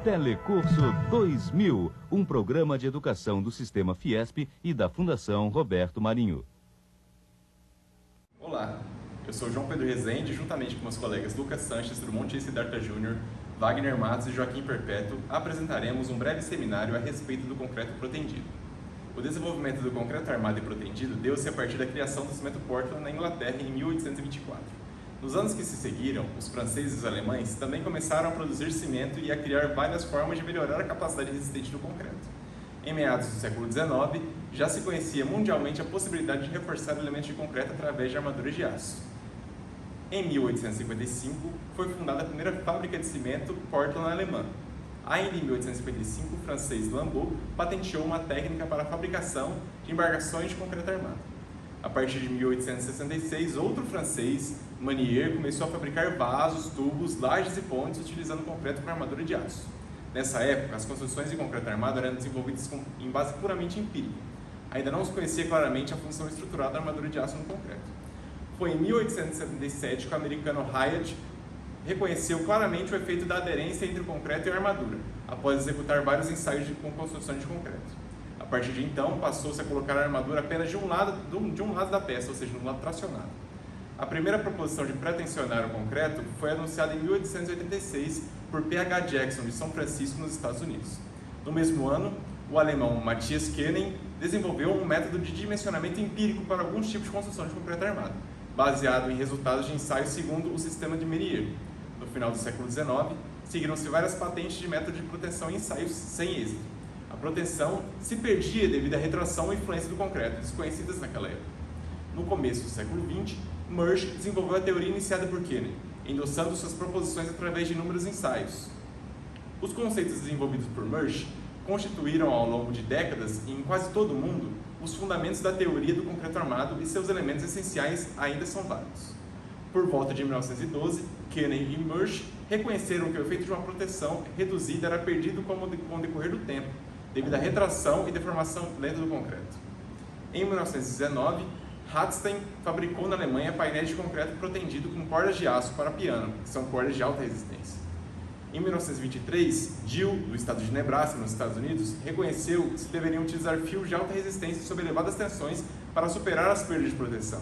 Telecurso 2000, um programa de educação do Sistema Fiesp e da Fundação Roberto Marinho. Olá, eu sou João Pedro Rezende, juntamente com meus colegas Lucas Sanches, Drummond e Siddhartha Júnior, Wagner Matos e Joaquim Perpétuo, apresentaremos um breve seminário a respeito do concreto protendido. O desenvolvimento do concreto armado e protendido deu-se a partir da criação do cimento Portland na Inglaterra em 1824. Nos anos que se seguiram, os franceses e os alemães também começaram a produzir cimento e a criar várias formas de melhorar a capacidade resistente do concreto. Em meados do século XIX, já se conhecia mundialmente a possibilidade de reforçar elementos de concreto através de armaduras de aço. Em 1855, foi fundada a primeira fábrica de cimento Portland alemã. Ainda em 1855, o francês Lambeau patenteou uma técnica para a fabricação de embarcações de concreto armado. A partir de 1866, outro francês, Manier, começou a fabricar vasos, tubos, lajes e pontes utilizando concreto com armadura de aço. Nessa época, as construções de concreto armado eram desenvolvidas em base puramente empírica. Ainda não se conhecia claramente a função estrutural da armadura de aço no concreto. Foi em 1877 que o americano Hyatt reconheceu claramente o efeito da aderência entre o concreto e a armadura, após executar vários ensaios com construção de concreto. A partir de então, passou-se a colocar a armadura apenas de um lado da peça, ou seja, no lado tracionado. A primeira proposição de pré-tensionar o concreto foi anunciada em 1886 por P.H. Jackson, de São Francisco, nos Estados Unidos. No mesmo ano, o alemão Matthias Koenig desenvolveu um método de dimensionamento empírico para alguns tipos de construção de concreto armado, baseado em resultados de ensaios segundo o sistema de Menier. No final do século XIX, seguiram-se várias patentes de método de proteção em ensaios sem êxito. A proteção se perdia devido à retração e influência do concreto, desconhecidas naquela época. No começo do século XX, Murch desenvolveu a teoria iniciada por Koenig, endossando suas proposições através de inúmeros ensaios. Os conceitos desenvolvidos por Murch constituíram ao longo de décadas, e em quase todo o mundo, os fundamentos da teoria do concreto armado e seus elementos essenciais ainda são válidos. Por volta de 1912, Koenig e Murch reconheceram que o efeito de uma proteção reduzida era perdido com o decorrer do tempo, devido à retração e deformação lenta do concreto. Em 1919, Hartstein fabricou na Alemanha painéis de concreto protendido com cordas de aço para piano, que são cordas de alta resistência. Em 1923, Dill, do estado de Nebraska, nos Estados Unidos, reconheceu que se deveriam utilizar fios de alta resistência sob elevadas tensões para superar as perdas de proteção.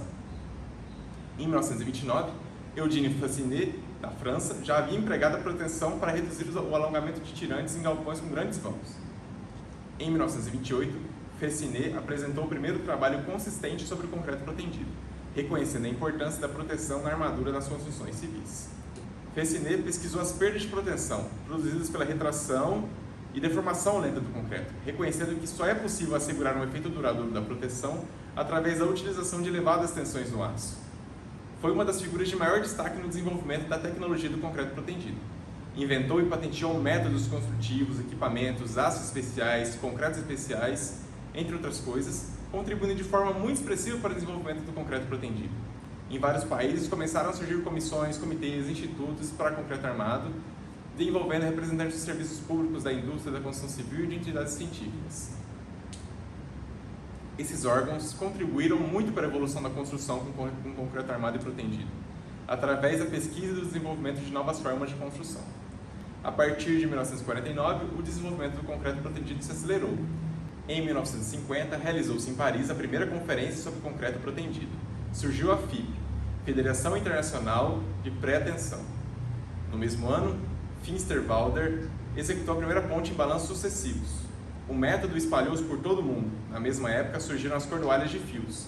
Em 1929, Eugène Freyssinet, da França, já havia empregado a proteção para reduzir o alongamento de tirantes em galpões com grandes vãos. Em 1928, Freyssinet apresentou o primeiro trabalho consistente sobre o concreto protendido, reconhecendo a importância da proteção na armadura das construções civis. Freyssinet pesquisou as perdas de proteção produzidas pela retração e deformação lenta do concreto, reconhecendo que só é possível assegurar um efeito duradouro da proteção através da utilização de elevadas tensões no aço. Foi uma das figuras de maior destaque no desenvolvimento da tecnologia do concreto protendido. Inventou e patenteou métodos construtivos, equipamentos, aços especiais, concretos especiais, entre outras coisas, contribuindo de forma muito expressiva para o desenvolvimento do concreto protendido. Em vários países começaram a surgir comissões, comitês, institutos para concreto armado, envolvendo representantes dos serviços públicos, da indústria, da construção civil e de entidades científicas. Esses órgãos contribuíram muito para a evolução da construção com concreto armado e protendido, através da pesquisa e do desenvolvimento de novas formas de construção. A partir de 1949, o desenvolvimento do concreto protendido se acelerou. Em 1950, realizou-se em Paris a primeira conferência sobre concreto protendido. Surgiu a FIP, Federação Internacional de Pré-Tensão. No mesmo ano, Finsterwalder executou a primeira ponte em balanços sucessivos. O método espalhou-se por todo o mundo. Na mesma época, surgiram as cordoalhas de fios.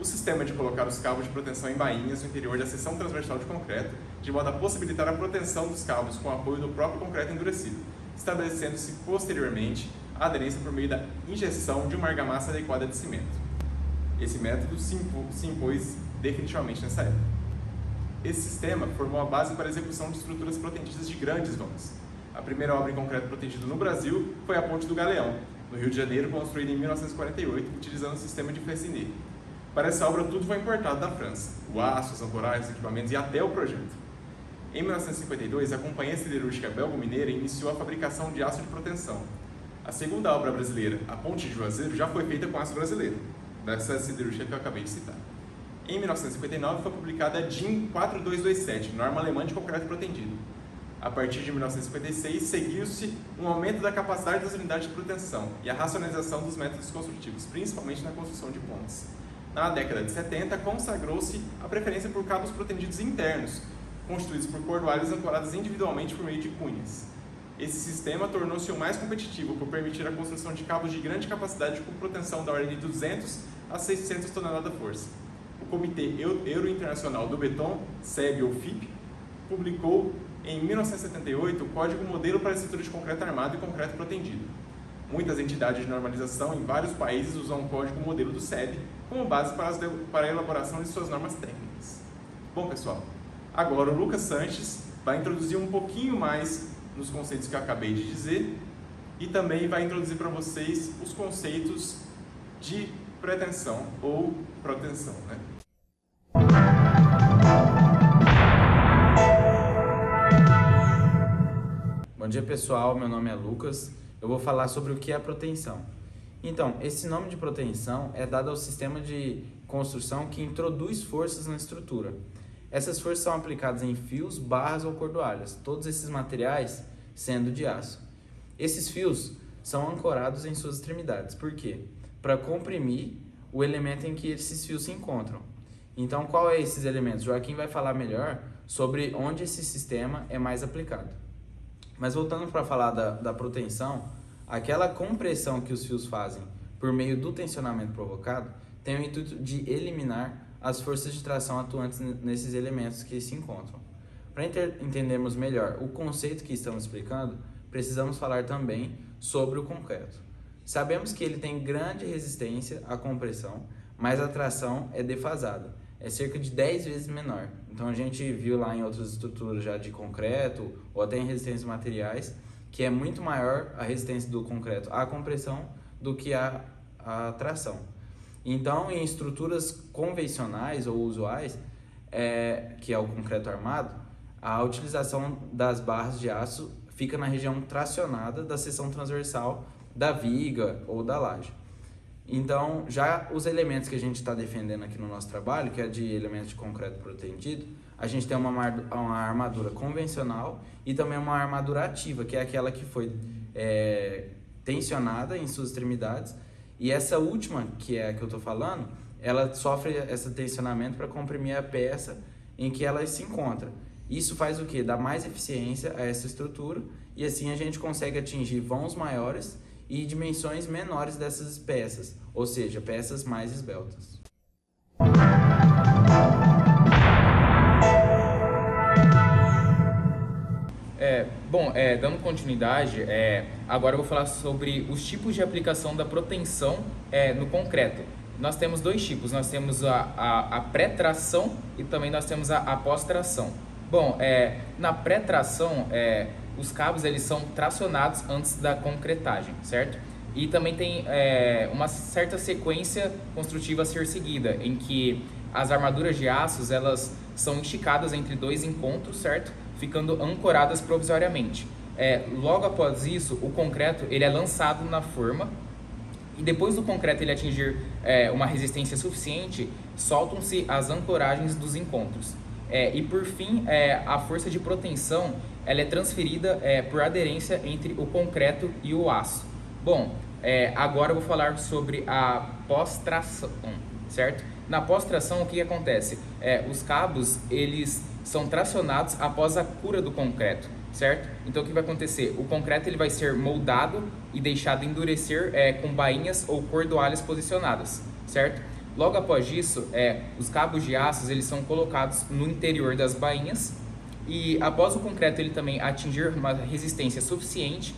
O sistema de colocar os cabos de proteção em bainhas no interior da seção transversal de concreto, de modo a possibilitar a proteção dos cabos com o apoio do próprio concreto endurecido, estabelecendo-se posteriormente a aderência por meio da injeção de uma argamassa adequada de cimento. Esse método se impôs definitivamente nessa época. Esse sistema formou a base para a execução de estruturas protendidas de grandes vãos. A primeira obra em concreto protegido no Brasil foi a Ponte do Galeão, no Rio de Janeiro, construída em 1948, utilizando o sistema de Freyssinet. Para essa obra, tudo foi importado da França: o aço, os ancoragens, os equipamentos e até o projeto. Em 1952, a Companhia Siderúrgica Belgo-Mineira iniciou a fabricação de aço de proteção. A segunda obra brasileira, a Ponte de Juazeiro, já foi feita com aço brasileiro, dessa siderúrgica que eu acabei de citar. Em 1959, foi publicada a DIN 4227, norma alemã de concreto protendido. A partir de 1956, seguiu-se um aumento da capacidade das unidades de proteção e a racionalização dos métodos construtivos, principalmente na construção de pontes. Na década de 70, consagrou-se a preferência por cabos protendidos internos, constituídos por cordoalhos ancorados individualmente por meio de cunhas. Esse sistema tornou-se o mais competitivo por permitir a construção de cabos de grande capacidade com proteção da ordem de 200 a 600 toneladas-força. O Comitê Euro Internacional do Beton, SEB ou FIP, publicou em 1978 o Código Modelo para a Estrutura de Concreto Armado e Concreto Protendido. Muitas entidades de normalização em vários países usam o Código Modelo do SEB como base para a elaboração de suas normas técnicas. Bom, pessoal, agora o Lucas Sanches vai introduzir um pouquinho mais nos conceitos que eu acabei de dizer e também vai introduzir para vocês os conceitos de pretensão ou proteção, né? Bom dia, pessoal, meu nome é Lucas. Eu vou falar sobre o que é a proteção. Então, esse nome de proteção é dado ao sistema de construção que introduz forças na estrutura. Essas forças são aplicadas em fios, barras ou cordoalhas, todos esses materiais sendo de aço. Esses fios são ancorados em suas extremidades. Por quê? Para comprimir o elemento em que esses fios se encontram. Então, qual é esses elementos? Joaquim vai falar melhor sobre onde esse sistema é mais aplicado. Mas voltando para falar da proteção, aquela compressão que os fios fazem por meio do tensionamento provocado tem o intuito de eliminar as forças de tração atuantes nesses elementos que se encontram. Para entendermos melhor o conceito que estamos explicando, precisamos falar também sobre o concreto. Sabemos que ele tem grande resistência à compressão, mas a tração é defasada, é cerca de 10 vezes menor. Então a gente viu lá em outras estruturas já de concreto ou até em resistências materiais que é muito maior a resistência do concreto à compressão do que à tração. Então, em estruturas convencionais ou usuais, que é o concreto armado, a utilização das barras de aço fica na região tracionada da seção transversal da viga ou da laje. Então, já os elementos que a gente está defendendo aqui no nosso trabalho, que é de elementos de concreto protendido, a gente tem uma armadura convencional e também uma armadura ativa, que é aquela que foi tensionada em suas extremidades. E essa última, que é a que eu estou falando, ela sofre esse tensionamento para comprimir a peça em que ela se encontra. Isso faz o quê? Dá mais eficiência a essa estrutura e assim a gente consegue atingir vãos maiores e dimensões menores dessas peças, ou seja, peças mais esbeltas. Dando continuidade, agora eu vou falar sobre os tipos de aplicação da proteção no concreto. Nós temos dois tipos, nós temos a pré-tração e também nós temos a pós-tração. Bom, na pré-tração, os cabos eles são tracionados antes da concretagem, certo? E também tem uma certa sequência construtiva a ser seguida, em que as armaduras de aços elas são esticadas entre dois encontros, certo? Ficando ancoradas provisoriamente. Logo após isso, o concreto ele é lançado na forma e depois do concreto ele atingir uma resistência suficiente, soltam-se as ancoragens dos encontros. E por fim, a força de proteção ela é transferida por aderência entre o concreto e o aço. Bom, agora eu vou falar sobre a pós-tração, certo? Na pós-tração, o que acontece? Os cabos eles são tracionados após a cura do concreto, certo? Então o que vai acontecer? O concreto ele vai ser moldado e deixado endurecer com bainhas ou cordoalhas posicionadas, certo? Logo após isso, os cabos de aços eles são colocados no interior das bainhas e após o concreto ele também atingir uma resistência suficiente,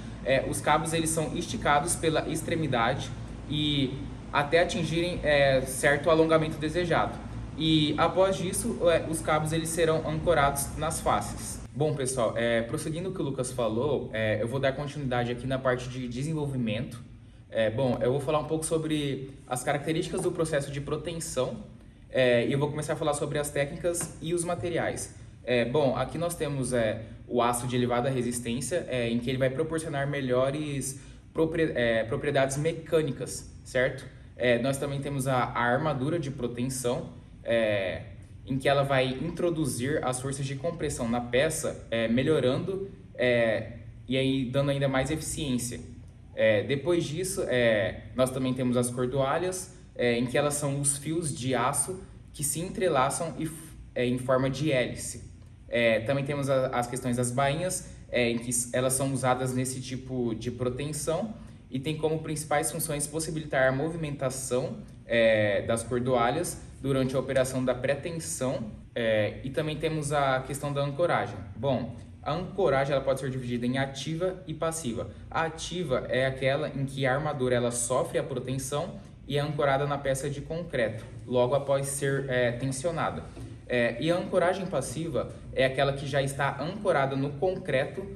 os cabos eles são esticados pela extremidade e até atingirem certo alongamento desejado. E após isso, os cabos eles serão ancorados nas faces. Bom, pessoal, prosseguindo o que o Lucas falou, eu vou dar continuidade aqui na parte de desenvolvimento. Eu vou falar um pouco sobre as características do processo de proteção e eu vou começar a falar sobre as técnicas e os materiais. Aqui nós temos o aço de elevada resistência, em que ele vai proporcionar melhores propriedades mecânicas, certo? Nós também temos a armadura de proteção, em que ela vai introduzir as forças de compressão na peça, melhorando e aí dando ainda mais eficiência. Depois disso, nós também temos as cordoalhas, em que elas são os fios de aço que se entrelaçam em forma de hélice. Também temos as questões das bainhas, em que elas são usadas nesse tipo de proteção e tem como principais funções possibilitar a movimentação das cordoalhas durante a operação da pré-tensão, e também temos a questão da ancoragem. Bom, a ancoragem ela pode ser dividida em ativa e passiva. A ativa é aquela em que a armadura ela sofre a proteção e é ancorada na peça de concreto, logo após ser tensionada. E a ancoragem passiva é aquela que já está ancorada no concreto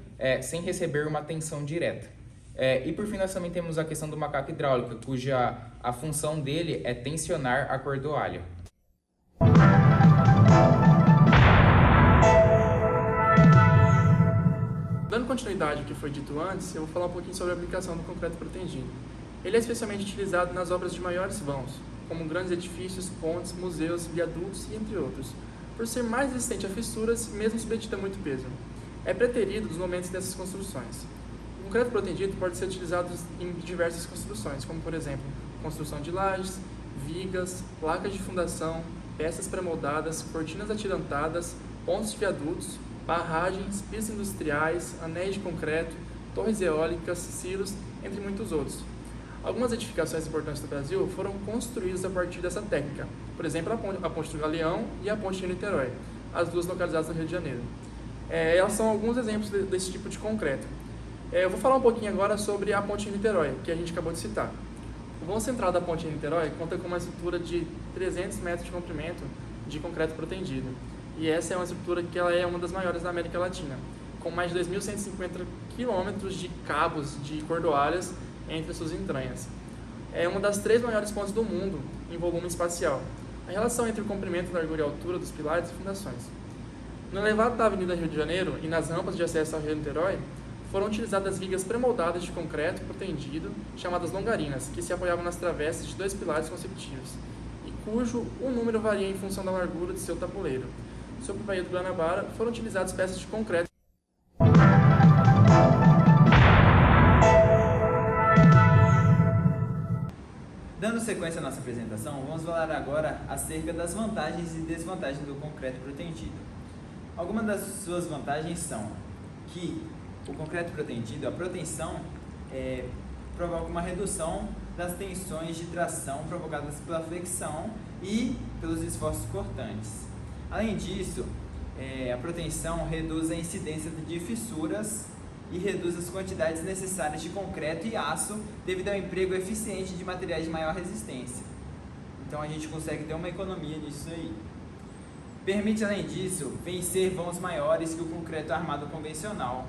sem receber uma tensão direta. E por fim nós também temos a questão do macaco hidráulico, cuja a função dele é tensionar a cordoalha. Dando continuidade ao que foi dito antes, eu vou falar um pouquinho sobre a aplicação do concreto protendido. Ele é especialmente utilizado nas obras de maiores vãos, como grandes edifícios, pontes, museus, viadutos e entre outros, por ser mais resistente a fissuras, mesmo submetido a muito peso. É preterido dos momentos dessas construções. O concreto protendido pode ser utilizado em diversas construções, como por exemplo, construção de lajes, vigas, placas de fundação, peças pré-moldadas, cortinas atirantadas, pontes de viadutos, barragens, pistas industriais, anéis de concreto, torres eólicas, silos, entre muitos outros. Algumas edificações importantes do Brasil foram construídas a partir dessa técnica, por exemplo, a Ponte do Galeão e a Ponte de Niterói, as duas localizadas no Rio de Janeiro. Elas são alguns exemplos desse tipo de concreto. Eu vou falar um pouquinho agora sobre a Ponte de Niterói, que a gente acabou de citar. O vão central da Ponte de Niterói conta com uma estrutura de 300 metros de comprimento de concreto protendido. E essa é uma estrutura que ela é uma das maiores da América Latina, com mais de 2.150 quilômetros de cabos de cordoalhas entre suas entranhas. É uma das 3 maiores pontes do mundo em volume espacial. A relação entre o comprimento, largura e altura dos pilares e fundações. No elevado da Avenida Rio de Janeiro e nas rampas de acesso ao Rio Niterói, foram utilizadas vigas pré-moldadas de concreto protendido, chamadas longarinas, que se apoiavam nas travessas de 2 pilares consecutivos, e cujo o número varia em função da largura de seu tabuleiro. Sobre o Baía do Guanabara, foram utilizadas peças de concreto. Dando sequência à nossa apresentação, vamos falar agora acerca das vantagens e desvantagens do concreto protendido. Algumas das suas vantagens são que o concreto protendido, a proteção, provoca uma redução das tensões de tração provocadas pela flexão e pelos esforços cortantes. Além disso, a proteção reduz a incidência de fissuras e reduz as quantidades necessárias de concreto e aço devido ao emprego eficiente de materiais de maior resistência. Então a gente consegue ter uma economia nisso aí. Permite, além disso, vencer vãos maiores que o concreto armado convencional.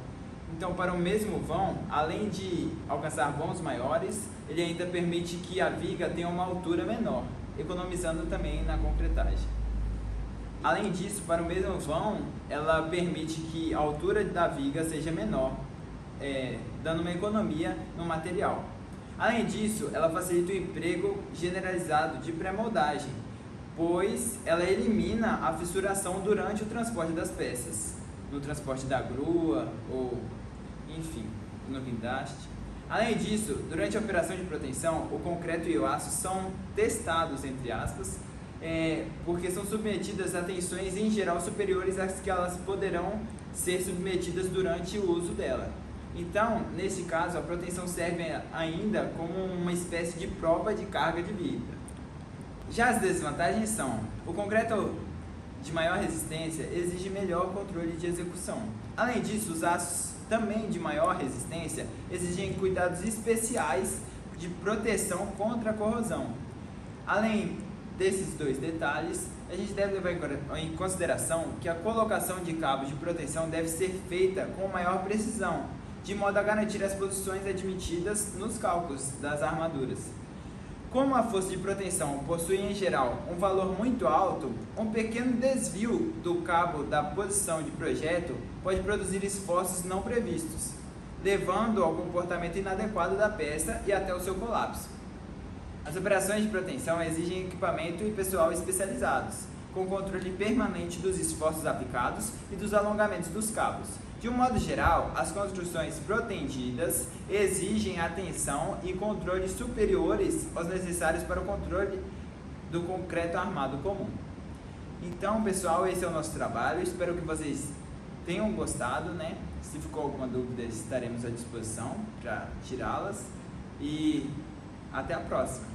Então, para o mesmo vão, além de alcançar vãos maiores, ele ainda permite que a viga tenha uma altura menor, economizando também na concretagem. Além disso, para o mesmo vão, ela permite que a altura da viga seja menor, dando uma economia no material. Além disso, ela facilita o emprego generalizado de pré-moldagem, pois ela elimina a fissuração durante o transporte das peças, no transporte da grua ou, enfim, no guindaste. Além disso, durante a operação de proteção, o concreto e o aço são testados, entre aspas, porque são submetidas a tensões em geral superiores às que elas poderão ser submetidas durante o uso dela. Então, nesse caso, a proteção serve ainda como uma espécie de prova de carga de vida. Já as desvantagens são: o concreto de maior resistência exige melhor controle de execução. Além disso, os aços também de maior resistência exigem cuidados especiais de proteção contra a corrosão. Além desses dois detalhes, a gente deve levar em consideração que a colocação de cabos de proteção deve ser feita com maior precisão, de modo a garantir as posições admitidas nos cálculos das armaduras. Como a força de proteção possui em geral um valor muito alto, um pequeno desvio do cabo da posição de projeto pode produzir esforços não previstos, levando ao comportamento inadequado da peça e até o seu colapso. As operações de proteção exigem equipamento e pessoal especializados, com controle permanente dos esforços aplicados e dos alongamentos dos cabos. De um modo geral, as construções protendidas exigem atenção e controles superiores aos necessários para o controle do concreto armado comum. Então, pessoal, esse é o nosso trabalho. Espero que vocês tenham gostado, né? Se ficou alguma dúvida, estaremos à disposição para tirá-las. E até a próxima!